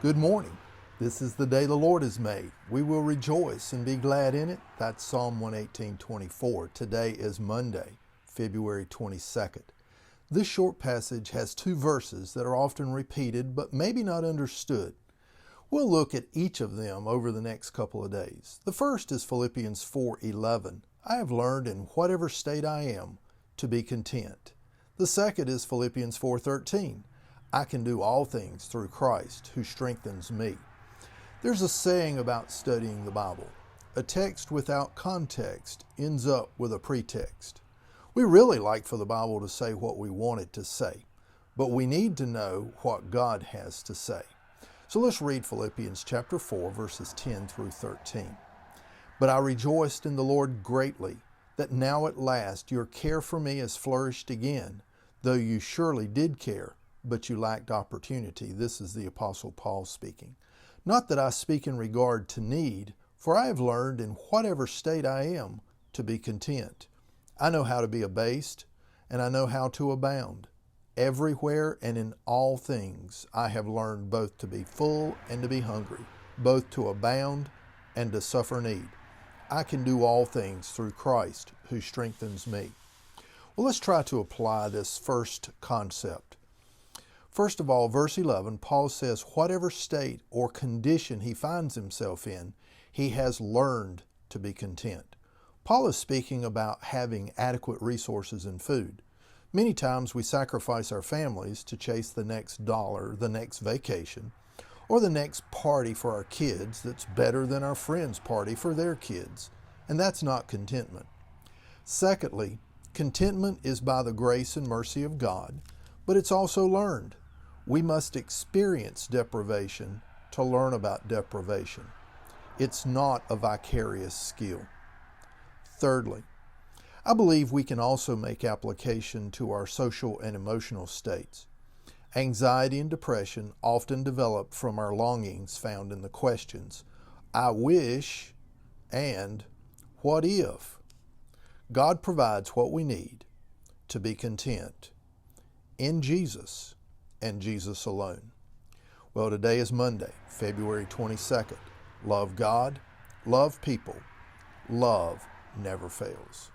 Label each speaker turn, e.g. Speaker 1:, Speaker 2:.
Speaker 1: Good morning. This is the day the Lord has made. We will rejoice and be glad in it. That's Psalm 118:24. Today is Monday, February 22nd. This short passage has two verses that are often repeated but maybe not understood. We'll look at each of them over the next couple of days. The first is Philippians 4:11. I have learned in whatever state I am to be content. The second is Philippians 4:13. I can do all things through Christ who strengthens me. There's a saying about studying the Bible. A text without context ends up with a pretext. We really like for the Bible to say what we want it to say, but we need to know what God has to say. So let's read Philippians chapter 4, verses 10 through 13. But I rejoiced in the Lord greatly, that now at last your care for me has flourished again, though you surely did care, but you lacked opportunity. This is the Apostle Paul speaking. Not that I speak in regard to need, for I have learned in whatever state I am to be content. I know how to be abased, and I know how to abound. Everywhere and in all things I have learned both to be full and to be hungry, both to abound and to suffer need. I can do all things through Christ who strengthens me. Well, let's try to apply this first concept. First of all, verse 11, Paul says, whatever state or condition he finds himself in, he has learned to be content. Paul is speaking about having adequate resources in food. Many times we sacrifice our families to chase the next dollar, the next vacation, or the next party for our kids that's better than our friend's party for their kids. And that's not contentment. Secondly, contentment is by the grace and mercy of God, but it's also learned. We must experience deprivation to learn about deprivation. It's not a vicarious skill. Thirdly, I believe we can also make application to our social and emotional states. Anxiety and depression often develop from our longings found in the questions, I wish and what if? God provides what we need to be content in Jesus and Jesus alone. Well, today is Monday, February 22nd. Love God, love people, love never fails.